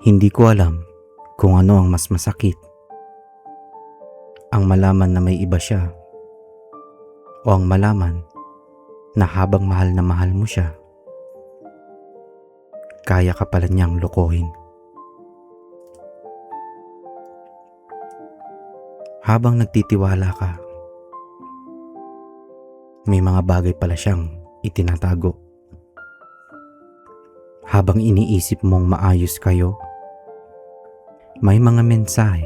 Hindi ko alam kung ano ang mas masakit. Ang malaman na may iba siya o ang malaman na habang mahal na mahal mo siya, kaya ka pala niyang lokohin. Habang nagtitiwala ka, may mga bagay pala siyang itinatago. Habang iniisip mong maayos kayo, may mga mensahe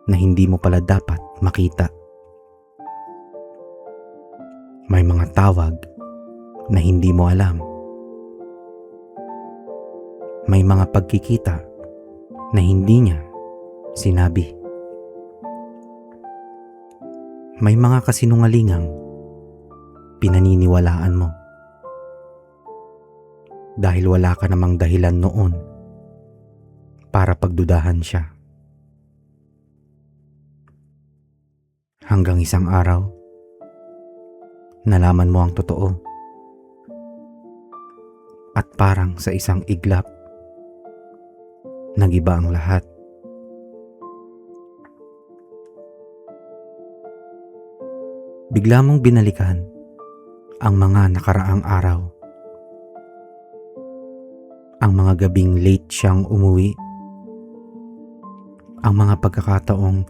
na hindi mo pala dapat makita. May mga tawag na hindi mo alam. May mga pagkikita na hindi niya sinabi. May mga kasinungalingang pinaniniwalaan mo dahil wala ka namang dahilan noon para pagdudahan siya. Hanggang isang araw, nalaman mo ang totoo. At parang sa isang iglap, nagiba ang lahat. Bigla mong binalikan ang mga nakaraang araw. Ang mga gabing late siyang umuwi. Ang mga pagkakataong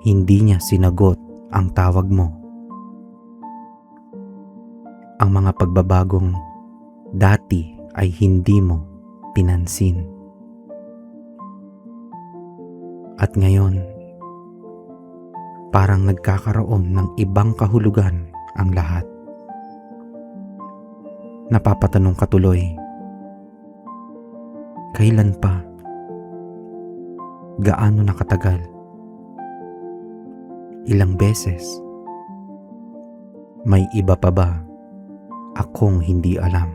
hindi niya sinagot ang tawag mo. Ang mga pagbabagong dati ay hindi mo pinansin. At ngayon, parang nagkakaroon ng ibang kahulugan ang lahat. Napapatanong ka tuloy, kailan pa? Gaano na katagal? Ilang beses? May iba pa ba akong hindi alam?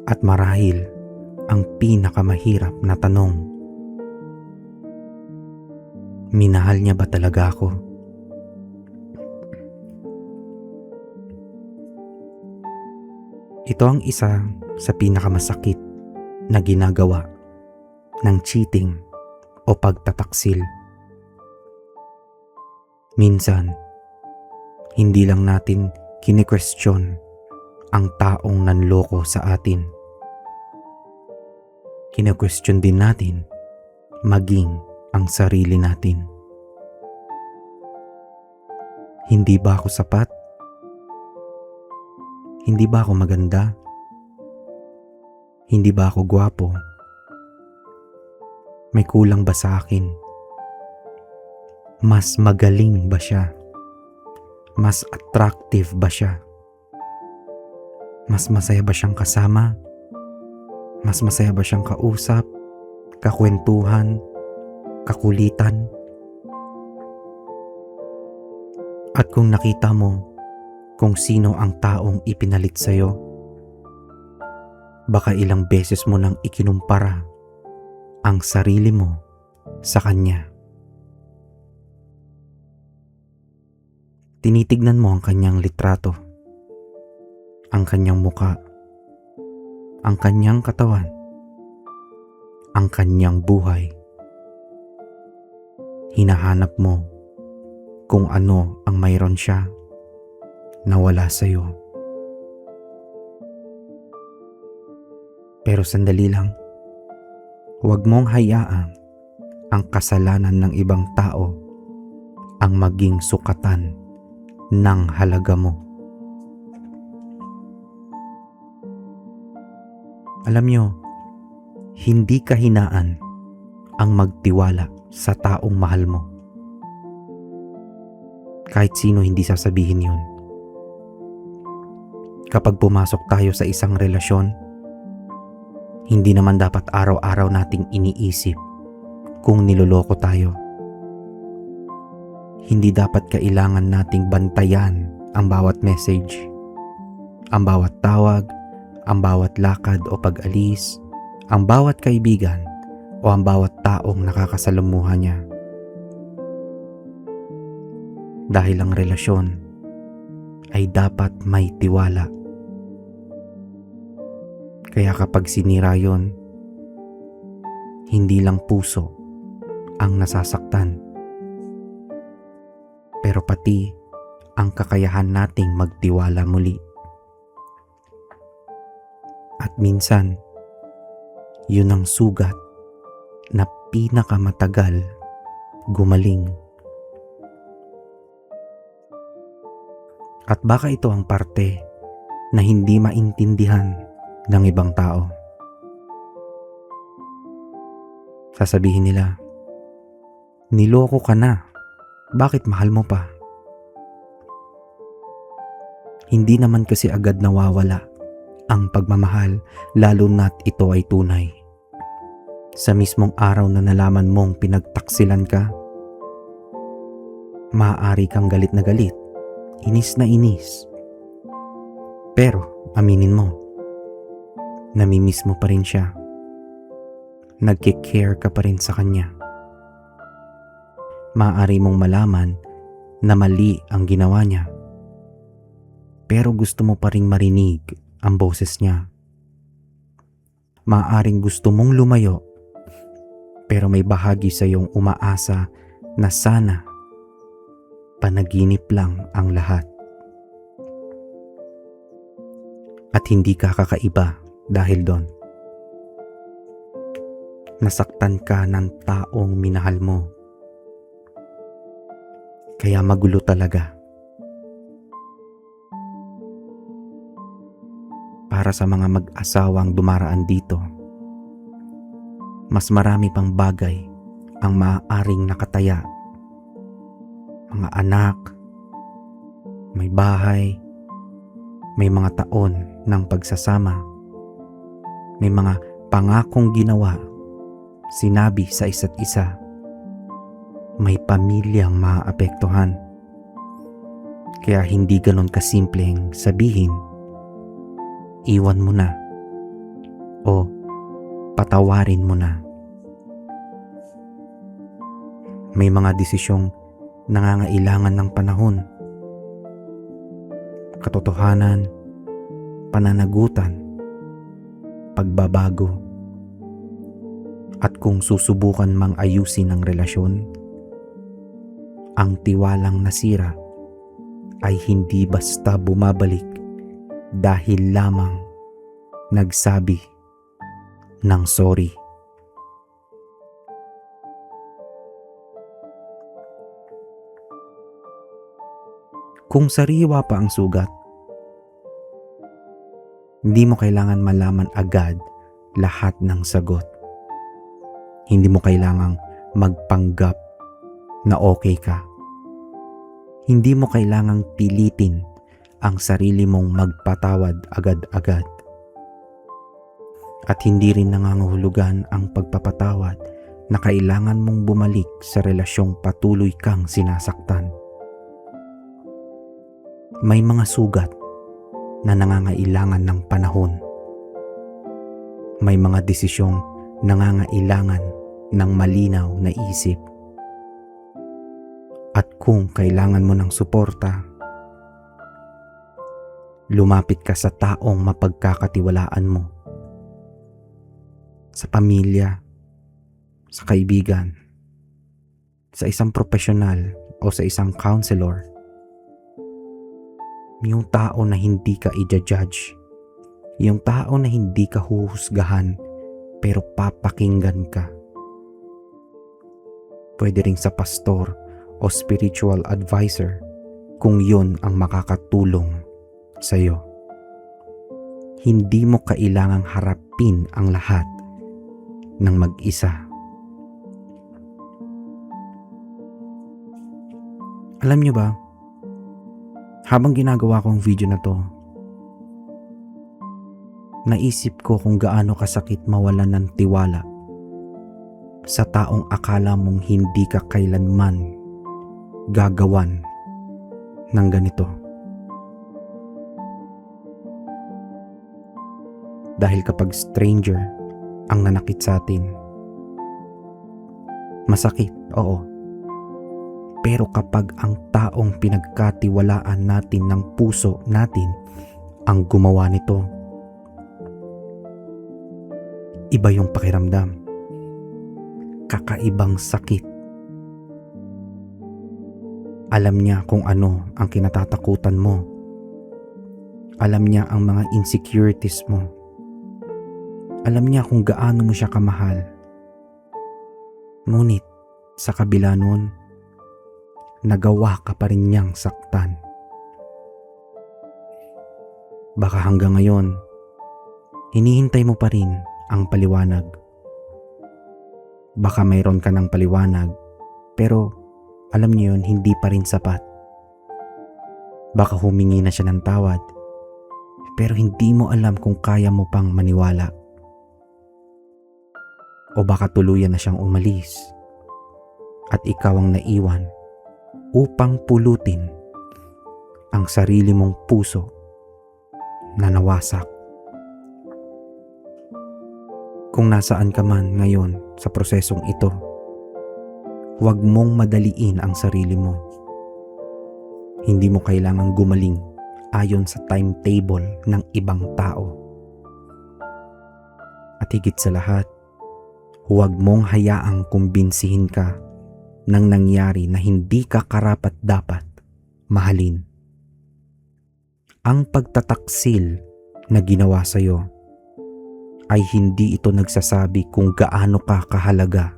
At marahil ang pinakamahirap na tanong, minahal niya ba talaga ako? Ito ang isa sa pinakamasakit na ginagawa ng cheating o pagtataksil. Minsan, hindi lang natin kine-question ang taong nanloko sa atin. Kine-question din natin maging ang sarili natin. Hindi ba ako sapat? Hindi ba ako maganda? Hindi ba ako gwapo? May kulang ba sa akin? Mas magaling ba siya? Mas attractive ba siya? Mas masaya ba siyang kasama? Mas masaya ba siyang kausap, kakwentuhan, kakulitan? At kung nakita mo kung sino ang taong ipinalit sa'yo, baka ilang beses mo nang ikinumpara ang sarili mo sa kanya. Tinitignan mo ang kanyang litrato, ang kanyang muka, ang kanyang katawan, ang kanyang buhay. Hinahanap mo kung ano ang mayroon siya na wala sa'yo. Pero sandali lang, huwag mong hayaan ang kasalanan ng ibang tao ang maging sukatan ng halaga mo. Alam nyo, hindi kahinaan ang magtiwala sa taong mahal mo. Kahit sino hindi sasabihin yun. Kapag pumasok tayo sa isang relasyon, hindi naman dapat araw-araw nating iniisip kung niloloko tayo. Hindi dapat kailangan nating bantayan ang bawat message, ang bawat tawag, ang bawat lakad o pag-alis, ang bawat kaibigan o ang bawat taong nakakasalamuha niya. Dahil ang relasyon ay dapat may tiwala. Kaya kapag sinira yon, hindi lang puso ang nasasaktan, pero pati ang kakayahan nating magtiwala muli. At minsan, yun ang sugat na pinakamatagal gumaling. At baka ito ang parte na hindi maintindihan ng ibang tao. Sasabihin nila, niloko ka na, bakit mahal mo pa? Hindi naman kasi agad nawawala ang pagmamahal, lalo na't ito ay tunay. Sa mismong araw na nalaman mong pinagtaksilan ka, maaari kang galit na galit, inis na inis. Pero aminin mo, namimiss mo pa rin siya. Nagki-care ka pa rin sa kanya. Maaari mong malaman na mali ang ginawa niya, pero gusto mo pa rin marinig ang boses niya. Maaaring gusto mong lumayo, pero may bahagi sa iyong umaasa na sana panaginip lang ang lahat. At hindi ka kakaiba dahil doon. Nasaktan ka ng taong minahal mo. Kaya magulo talaga. Para sa mga mag-asawang dumaraan dito, mas marami pang bagay ang maaaring nakataya. Mga anak, may bahay, may mga taon ng pagsasama, may mga pangakong ginawa, sinabi sa isa't isa, may pamilyang maaapektuhan. Kaya hindi ganon kasimpleng sabihin, iwan mo na o patawarin mo na. May mga desisyong nangangailangan ng panahon, katotohanan, pananagutan, pagbabago. At kung susubukan mang ayusin ang relasyon, ang tiwalang nasira ay hindi basta bumabalik dahil lamang nagsabi ng sorry. Kung sariwa pa ang sugat, hindi mo kailangan malaman agad lahat ng sagot. Hindi mo kailangang magpanggap na okay ka. Hindi mo kailangang pilitin ang sarili mong magpatawad agad-agad. At hindi rin nangangahulugan ang pagpapatawad na kailangan mong bumalik sa relasyong patuloy kang sinasaktan. May mga sugat na nangangailangan ng panahon. May mga desisyong nangangailangan ng malinaw na isip. At kung kailangan mo ng suporta, lumapit ka sa taong mapagkakatiwalaan mo. Sa pamilya, sa kaibigan, sa isang profesional o sa isang counselor. Yung tao na hindi ka i-judge. Yung tao na hindi ka huhusgahan pero papakinggan ka. Pwede ring sa pastor o spiritual advisor kung yun ang makakatulong sa'yo. Hindi mo kailangang harapin ang lahat ng mag-isa. Alam nyo ba, habang ginagawa ko ang video na to, naisip ko kung gaano kasakit mawalan ng tiwala sa taong akala mong hindi ka kailanman gagawan ng ganito. Dahil kapag stranger ang nanakit sa atin, masakit, oo. Pero kapag ang taong pinagkatiwalaan natin ng puso natin ang gumawa nito, Iba yung pakiramdam. Kakaibang sakit. Alam niya kung ano ang kinatatakutan mo. Alam niya ang mga insecurities mo. Alam niya kung gaano mo siya kamahal. Ngunit sa kabila nun, nagawa ka pa rin niyang saktan. Baka hanggang ngayon, hinihintay mo pa rin ang paliwanag. Baka mayroon ka ng paliwanag, pero alam niyo yun, hindi pa rin sapat. Baka humingi na siya ng tawad, pero hindi mo alam kung kaya mo pang maniwala. O baka tuluyan na siyang umalis at ikaw ang naiwan upang pulutin ang sarili mong puso na nawasak. Kung nasaan ka man ngayon sa prosesong ito, huwag mong madaliin ang sarili mo. Hindi mo kailangang gumaling ayon sa timetable ng ibang tao. At higit sa lahat, huwag mong hayaang kumbinsihin ka ng nangyari na hindi ka karapat-dapat mahalin. Ang pagtataksil na ginawa sa'yo ay hindi ito nagsasabi kung gaano ka kahalaga.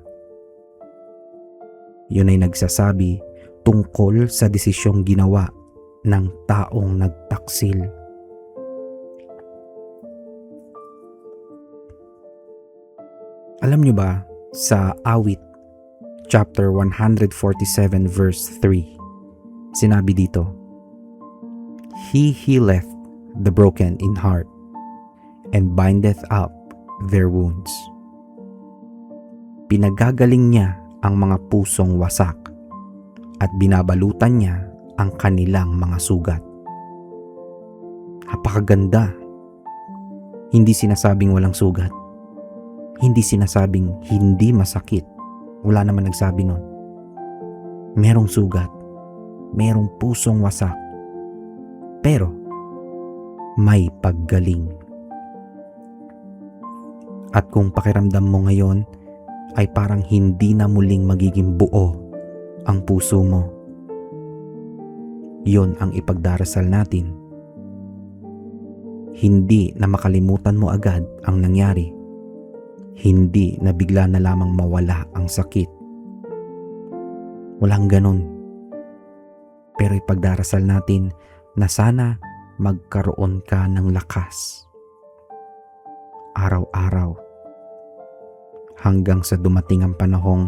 Yun ay nagsasabi tungkol sa desisyong ginawa ng taong nagtaksil. Alam niyo ba, sa Awit chapter 147 verse 3, sinabi dito, He healeth the broken in heart, and bindeth up their wounds. Pinagagaling niya ang mga pusong wasak, at binabalutan niya ang kanilang mga sugat. Napakaganda. Hindi sinasabing walang sugat. Hindi sinasabing hindi masakit. Wala naman nagsabi nun. Merong sugat. Merong pusong wasak. Pero may paggaling. At kung pakiramdam mo ngayon ay parang hindi na muling magiging buo ang puso mo, yon ang ipagdarasal natin. Hindi na makalimutan mo agad ang nangyari. Hindi na bigla na lamang mawala ang sakit. Walang ganon. Pero ipagdarasal natin na sana magkaroon ka ng lakas araw-araw hanggang sa dumating ang panahong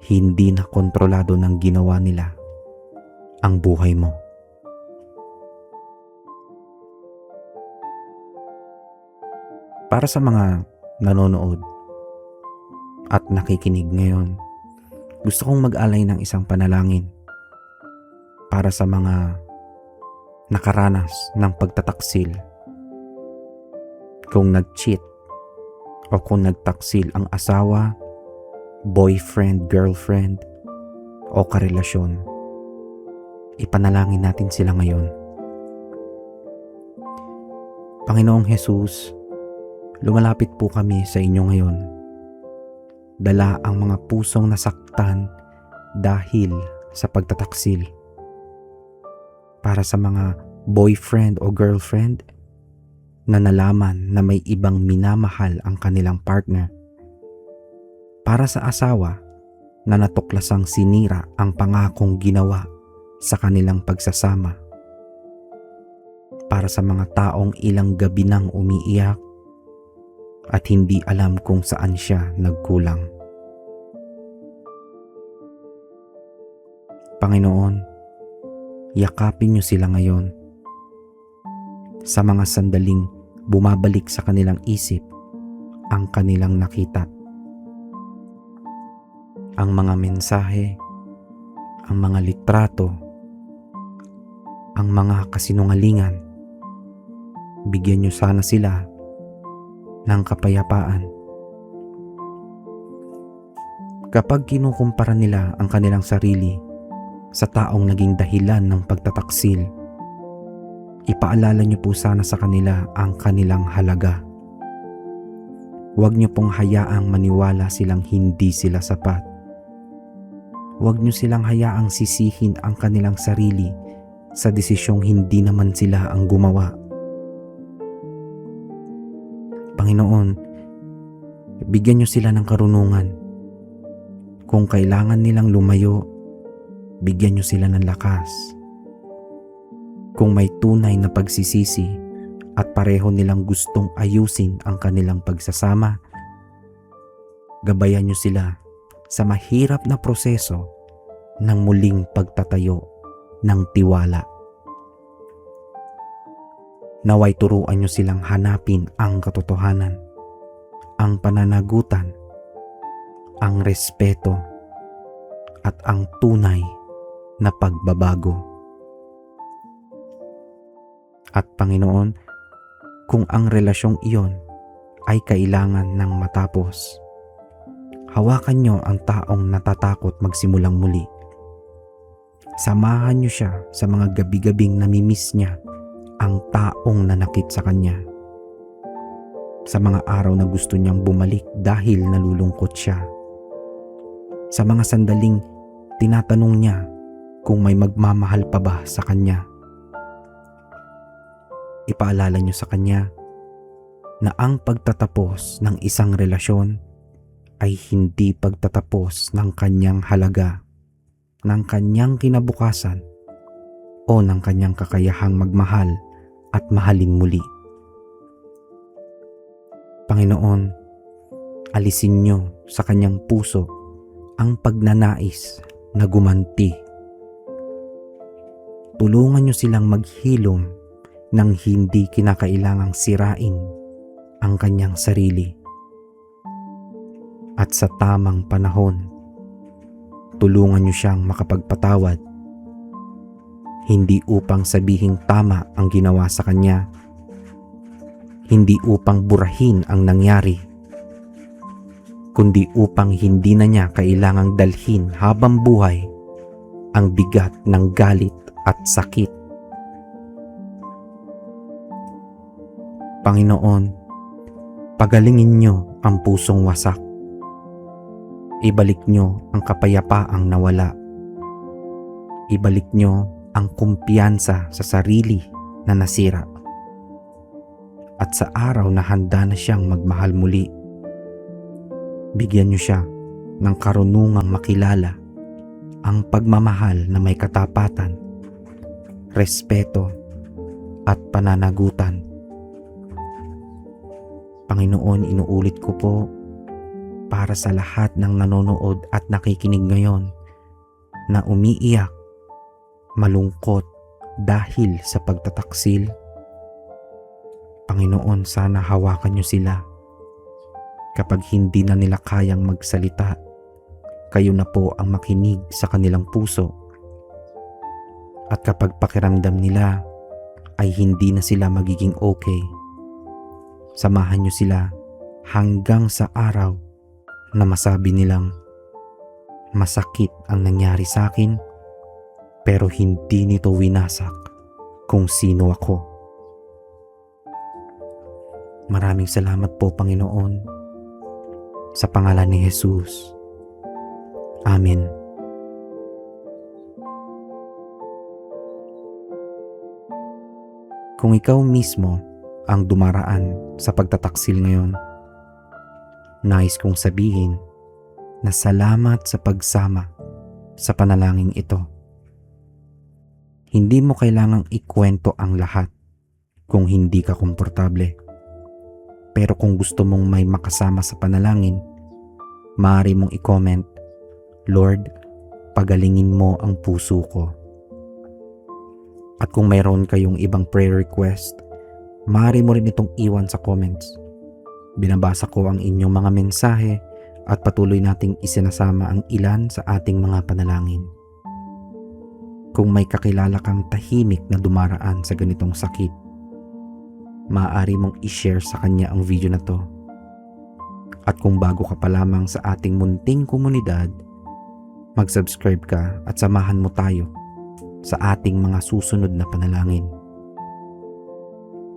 hindi na kontrolado ng ginawa nila ang buhay mo. Para sa mga nanonood at nakikinig ngayon, gusto kong mag-alay ng isang panalangin para sa mga nakaranas ng pagtataksil. Kung nag-cheat o kung nagtaksil ang asawa, boyfriend, girlfriend o karelasyon, ipanalangin natin sila ngayon. Panginoong Jesus, lumalapit po kami sa inyo ngayon. Dala ang mga pusong nasaktan dahil sa pagtataksil. Para sa mga boyfriend o girlfriend na nalaman na may ibang minamahal ang kanilang partner. Para sa asawa na natuklasang sinira ang pangakong ginawa sa kanilang pagsasama. Para sa mga taong ilang gabi nang umiiyak at hindi alam kung saan siya nagkulang. Panginoon, yakapin niyo sila ngayon. Sa mga sandaling bumabalik sa kanilang isip ang kanilang nakita. Ang mga mensahe, ang mga litrato, ang mga kasinungalingan. Bigyan niyo sana sila ng kapayapaan. Kapag kinukumpara nila ang kanilang sarili sa taong naging dahilan ng pagtataksil, ipaalala niyo po sana sa kanila ang kanilang halaga. Huwag niyo pong hayaang maniwala silang hindi sila sapat. Huwag niyo silang hayaang sisihin ang kanilang sarili sa desisyong hindi naman sila ang gumawa. Panginoon, bigyan niyo sila ng karunungan. Kung kailangan nilang lumayo, bigyan niyo sila ng lakas. Kung may tunay na pagsisisi at pareho nilang gustong ayusin ang kanilang pagsasama, gabayan niyo sila sa mahirap na proseso ng muling pagtatayo ng tiwala. Naway turuan niyo silang hanapin ang katotohanan, ang pananagutan, ang respeto, at ang tunay na pagbabago. At Panginoon, kung ang relasyong iyon ay kailangan ng matapos, hawakan niyo ang taong natatakot magsimulang muli. Samahan niyo siya sa mga gabi-gabing namimiss niya ang taong nanakit sa kanya. Sa mga araw na gusto niyang bumalik dahil nalulungkot siya. Sa mga sandaling tinatanong niya kung may magmamahal pa ba sa kanya. Ipaalala niyo sa kanya na ang pagtatapos ng isang relasyon ay hindi pagtatapos ng kanyang halaga, ng kanyang kinabukasan, o ng kanyang kakayahang magmahal at mahalin muli. Panginoon, alisin niyo sa kanyang puso ang pagnanais na gumanti. Tulungan niyo silang maghilom nang hindi kinakailangang sirain ang kanyang sarili. At sa tamang panahon, tulungan niyo siyang makapagpatawad, hindi upang sabihing tama ang ginawa sa kanya, hindi upang burahin ang nangyari, kundi upang hindi na niya kailangang dalhin habang buhay ang bigat ng galit at sakit. Panginoon, pagalingin niyo ang pusong wasak. Ibalik niyo ang kapayapaang nawala. Ibalik niyo ang kumpiyansa sa sarili na nasira. At sa araw na handa na siyang magmahal muli, bigyan niyo siya ng karunungang makilala ang pagmamahal na may katapatan, respeto, at pananagutan. Panginoon, inuulit ko po para sa lahat ng nanonood at nakikinig ngayon na umiiyak, malungkot dahil sa pagtataksil. Panginoon, sana hawakan niyo sila. Kapag hindi na nila kayang magsalita, kayo na po ang makinig sa kanilang puso. At kapag pakiramdam nila ay hindi na sila magiging okay, samahan niyo sila hanggang sa araw na masabi nilang, masakit ang nangyari sa akin, pero hindi nito winasak kung sino ako. Maraming salamat po, Panginoon, sa pangalan ni Jesus. Amen. Kung ikaw mismo ang dumaraan sa pagtataksil ngayon, nais kong sabihin na salamat sa pagsama sa panalangin ito. Hindi mo kailangang ikwento ang lahat kung hindi ka komportable. Pero kung gusto mong may makasama sa panalangin, maaari mong i-comment, Lord, pagalingin mo ang puso ko. At kung mayroon kayong ibang prayer request, maaari mo rin itong iwan sa comments. Binabasa ko ang inyong mga mensahe at patuloy nating isinasama ang ilan sa ating mga panalangin. Kung may kakilala kang tahimik na dumaraan sa ganitong sakit, maaari mong i-share sa kanya ang video na to. At kung bago ka pa lamang sa ating munting komunidad, mag-subscribe ka at samahan mo tayo sa ating mga susunod na panalangin.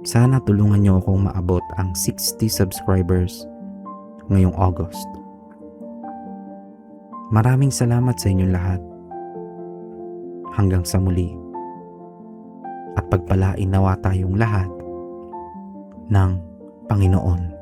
Sana tulungan niyo akong maabot ang 60 subscribers ngayong August. Maraming salamat sa inyong lahat. Hanggang sa muli. At pagpalain nawa tayong lahat ng Panginoon.